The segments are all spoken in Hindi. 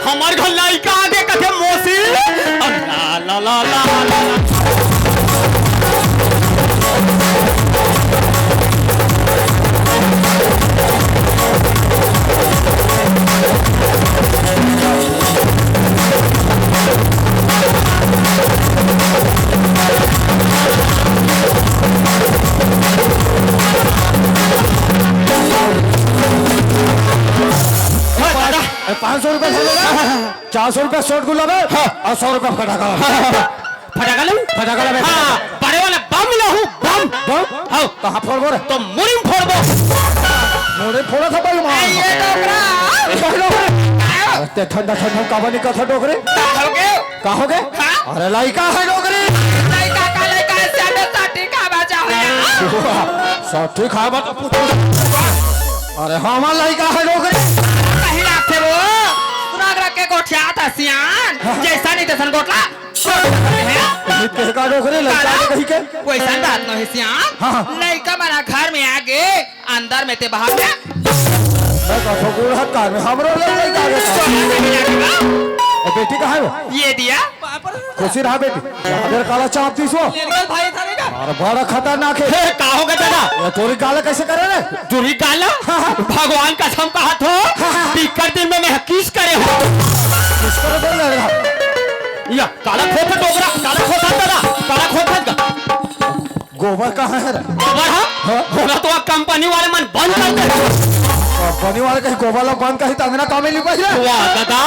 हमार घर लड़का आगे कथे मोसी ला ला ला ला ₹500 ₹400 शॉट गुलाब है और ₹100 फटाका फटाका लूं फटाका लगे हाँ बड़े वाला बम लाऊं बम बम हाँ कहाँ फोड़ बोरे तो मुड़ी फोड़बो मोरे फोड़ा था भाई मां ये डोकरा ते ठंडा ठंडा काबा निकल था डोकरे का हो गए अरे लड़का है डोकरे लड़का का लड़का साडे साटी का बचा होया साटी खाबा तो पूछो अरे हमारा लड़का है डोकरे कहीं रखे वो सुराग रख के गोठिया था सियान जैसा नहीं तैसा गोठला किस का डोकरे लड़का है कहीं के वैसा बात नहीं सियान लड़का हमारा घर में आगे अंदर में ते बाहर में मैं कठो गुड़ हाथ कार में हमरो लड़का है और बेटी कहाँ है वो ये दिया खुशी रहा बेटी अगर काला चाप दी सो भाई था और बड़ा खतरनाक है का हो गया दादा ये तोरी गाला कैसे करे रे तुरी गाला भगवान का कसम कहा तो बिकर दिन में मैं किस करे हो किसको बोल रहा या काला खोटा डोगरा काला खोटा दादा काला खोटा गोबर कहाँ है रे गोबर हाँ होगा तो कंपनी वाले मन बंद कर दे कंपनी वाले कहीं गोबर ला बंद कहीं तंगना काम में नहीं पहुंच वाह दादा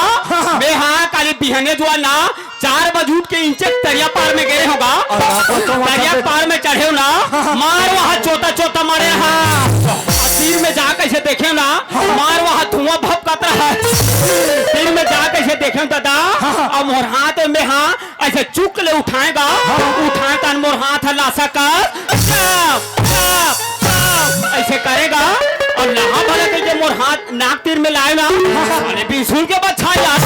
मैं हाँ काली बिहने जो ना 4 बजे उठ के इंचे तरिया पार में गए होगा तरिया पार में चढ़े ना मार वहाँ चोता चोता मारे हाँ तीर में जा कैसे देखे ना मार वहाँ धुआं भपकत रहा तीर में जा कैसे देखे दादा और मोर हाथ में हाँ ऐसे चुक ले उठाएगा उठाकर मोर हाथ लाशा कर ऐसे करेगा और नहा भरा के मोर हाथ नाक तीर में लाए ना अरे बिसूल के बाद छा यार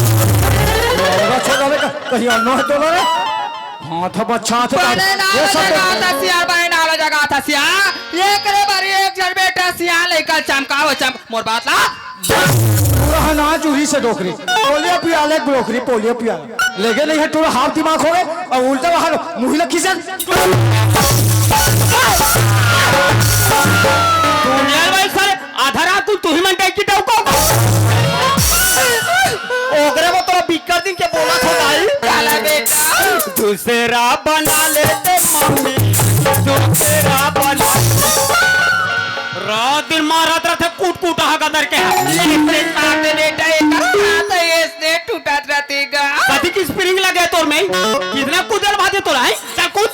कहीं अन्नो है तो रे हाथ बच्चा बने नाला जगह था सियार बने नाला जगह था सियार एक रे बारी एक जन बेटा सियार लेकर चमकाओ चमक मोर बात ला पूरा ना चूरी से डोकरी पोलियो पिया ले ब्रोकरी पोलियो पिया लेके नहीं है पूरा हाथ दिमाग हो गए और उल्टा बाहर मुहिला किसन यार भाई सर आधा रात तू ही मन की टाउको ओकरे वो तो बिकर दिन के बोला खोदाई काला बेटा दूसरा बना लेते मम्मी दूसरा बना रात दिन मारत रहते कूट कूट हगादर के इसने साथ बेटा एक हाथ इसने टूटा रहतेगा कभी की स्प्रिंग लगे तोर में कितना कूदल भाजे तोरा है चल कूद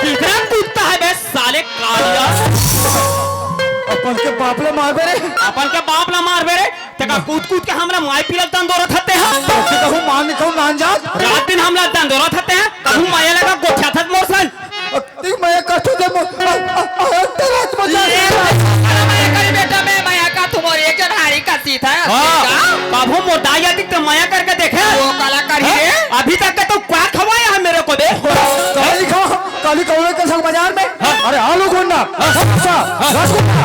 कितना कूदता है बे साले कालिया अपन के बाप ले मार बेरे अपन के बाप ला मार बेरे तका कूद कूद के हमरा माई पिलल तंदोरा थते हैं कहूं मान निकल नान जा रात दिन हमला तंदोरा थते हैं कहूं माया लगा गोठा थत मोसन ती मैं कठो दे रात बजा माया कर बेटा मैं माया का तुम्हारी एक जन हारी का सीता है हां बाबू मोटाया दिख तो माया करके देखे वो काला करिए अभी तक का तो क्या खवाया है मेरे को दे काली कौवे के संग बाजार में अरे आलू गुंडा अच्छा रसगुल्ला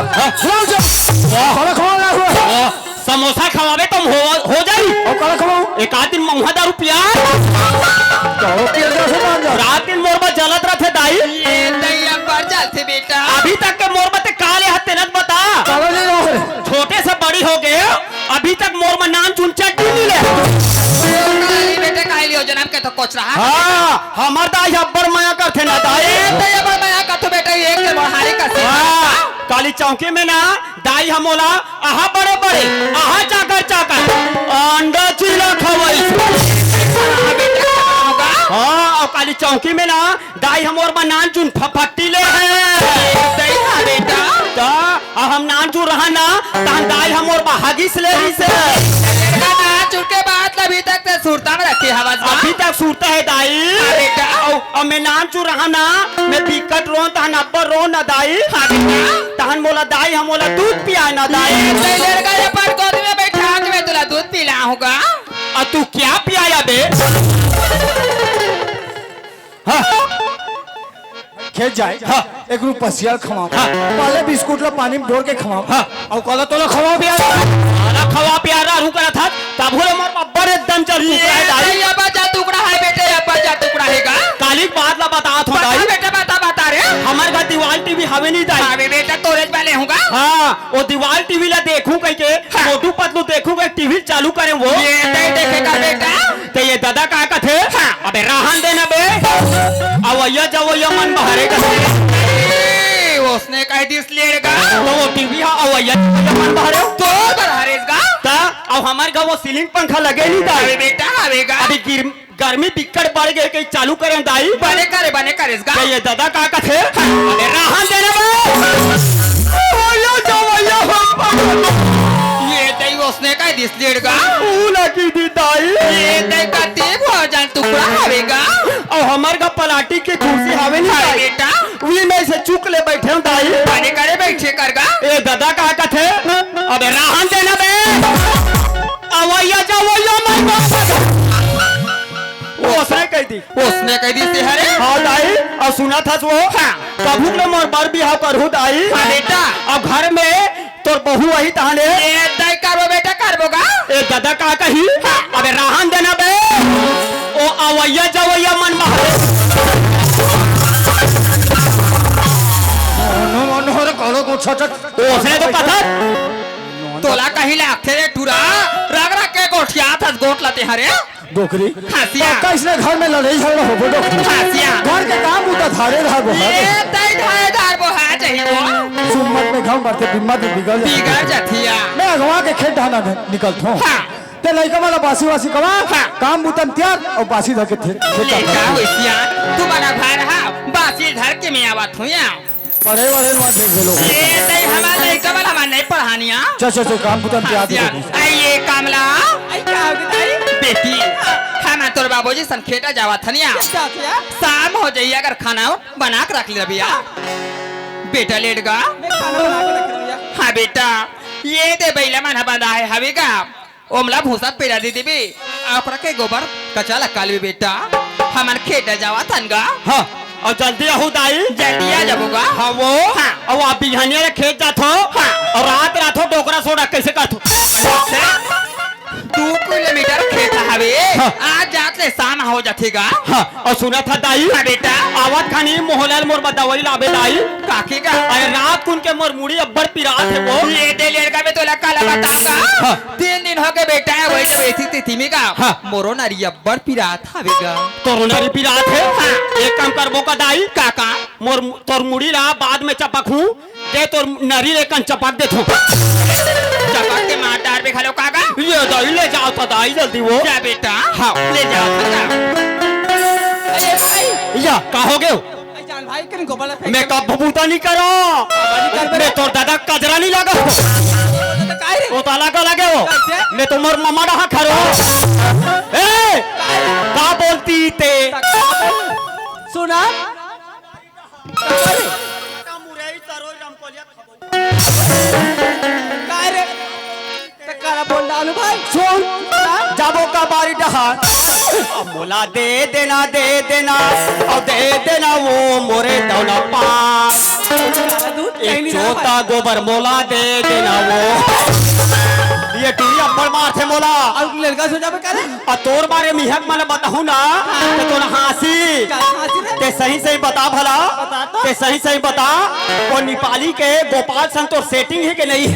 काला खवा हुआ समोसा खवावे तुम हो जाई और काला खवाऊं एक आध दिन महुआ दारू पिया तो पिया से मान जा रात दिन मोरबा जलत रहते दाई ये दैया पर जाते बेटा अभी तक के मोरबा ते काले हत्ते नत बता काला नहीं हो छोटे से बड़ी हो गए अभी तक मोरबा नाम चुन चट्टी नहीं ले बेटे काली हो जनाब के तो कोच रहा हां हमर दाई अब्बर माया करथे ना दाई दैया पर माया का तो बेटा एक जन हारी का हां काली चौकी में ना दाई हमोला आहा बड़े बड़े आहा चाकर अंडा चिला खवाई हाँ और काली चौकी में ना दाई हमोर बा नान चुन फफट्टी ले है दैया बेटा तो हम नान चुन रहा ना तान दाई हमोर बा हगिस ले ही से ना चुके बात मतलब अभी तक तो सुरता में रखी हवस बा अभी तक सूरता है दाई बेटा और मैं नाम चू रहा ना मैं बिकट रो तहन अब्बर रो ना दाई हाँ बेटा तहन मोला दाई हम मोला दूध पिया ना दाई ये लड़का ये पर गोद में बैठा के मैं तुला दूध पिला होगा और तू क्या पियाया बे हाँ खेत जाए हाँ। एक रूप पसियाल खवाओ हाँ। पहले बिस्कुट ला पानी में भोर के खवाओ हाँ। और कल तो लो खवाओ भी खाना खवा प्यारा रू करा था तब बोले मोर अब्बर एकदम चल ये दाई अब जा टुकड़ा है बेटे अब जा टुकड़ा है का काली बात ला बता थो बता दाई बेटा बता रे हमारे घर दीवार टीवी हवे नहीं दाई हाँ बेटा तोरेज वाले होगा हाँ वो दीवार टीवी ला देखूं कह के मोटू पतलू देखूं कह टीवी चालू करे वो ये नहीं देखेगा बेटा तो ये दादा का थे अबे राहन देना बे अवैया जवैया मन बहरे का उसने कह दी इसलिए का वो टीवी हा अवैया जवैया मन बहरे तो बरहरेगा ता अब हमारे घर वो सीलिंग पंखा लगे नहीं दाई अरे बेटा आवेगा अभी गर्मी दिक्कत बढ़ गई कहीं चालू करें दाई बने करे इसका तो ये दादा का थे अबे राहन देना बे अवैया जवैया ये दई उसने कह दी इसलिए का फूला की दी दाई ये दई का तेज हो जान टुकड़ा आवेगा और हमारे का पलाटी के कुर्सी हवे नहीं हाँ दाई बेटा वही में से चुक ले बैठे हूं दाई बने करे बैठे करगा ए दादा का थे अबे राहन देना बे अवैया जवैया मन वो उसने कह दी उसने कह दी से हरे हाँ दाई और सुना था वो हाँ। कभू ने मोर बार बिहाव करू दाई हाँ बेटा अब घर में तोर बहू वही तहने ये दई करबो बेटा करबोगा ए दादा का कही अबे राहन देना बे ओ अवैया जवैया मन बहरे मनोहर कलो को छटक उसने तो कथा तोला कहीं लाखे रे टूरा रग रग के गोठिया था गोट लाते हरे डोकरी हंसिया कैसे घर में लड़ाई झगड़ा हो बोलो हंसिया घर के काम उता धारे रहा वो ये दई धारेदार वो है चाहिए वो सुमत में घाम बढ़ते बिम्मा तो बिगड़ जाए बिगड़ जातिया मैं अगवा के खेत ढाना निकलता हूँ हाँ। ते लड़का वाला बासी वासी कमा हाँ। काम बुतन त्यार और बासी धर के खेत लेका होइसिया तू बड़ा भाई रहा बासी धर के मैं आवत हूं या पढ़े वाले वहाँ देख लो ये दई हमारा लड़का वाला हमारा नहीं पढ़ानिया चल काम बुतन त्यार दे आइए कामला आई क्या हो गई बेटी हम तोर बाबूजी सन खेता जावा थनिया शाम हो जाइए अगर खाना बना के रख ले भैया बेटा लेट गा हाँ बेटा ये दे बैला मन बंधा है हवेगा ओमला भूसा पेरा दे देबे आपरा के गोबर कचाला कालवे बेटा हमन खेत जावा थनगा हाँ और जल्दी आहू दाई जल्दी आ जाबोगा हाँ वो हाँ। और आप बिहानिया रे खेत जाथो हाँ। और रात डोकरा सोडा कैसे काथो 2 किलोमीटर खेत हवे हाँ। आज जात ले शाम हो जाथेगा हाँ और सुना था दाई हाँ बेटा आवत खानी मोहलाल मोर बदवाई लाबे दाई काकी का अरे रात कुन के मोर मुड़ी अब्बर पिरात है वो ये दे लेगा मैं तोला काला बताऊंगा हाँ। 3 दिन हो गए बेटा है वही जब ऐसी तिथि में का हाँ। मोरो नारी अब्बर पिरात हवेगा तोरनारी पिरात है हाँ। एक काम करबो का दाई काका मोर तोर मुड़ी ला बाद में चपकू दे तोर नरी रे कन चपक देथो चपक के मार डार पे खालो काका ये दाई ले जाओ तो दाई जल्दी वो क्या बेटा हाँ। ले जाओ अरे भाई या का हो गयो जान भाई कन गोबला मैं कब भबूता नहीं करो मैं तोर दादा कजरा नहीं लगा ओ ताला का लगे हो मैं तो मोर मम्मा रहा खरो ए का बोलती ते सुना काय रे तकारा बोल डालू भाई सुन जाबो का बारी डहार अब मोला दे देना और दे देना वो मोरे दौला पास एक चोता गोबर मोला दे देना वो ये टूरी अब्बड़ मार थे मोला और लड़का सो जाबे करे और तोर बारे में हक मैंने बताहू ना तो तोर हासी ते सही बता भला ते सही बता वो नेपाली के गोपाल संग तो सेटिंग है कि नहीं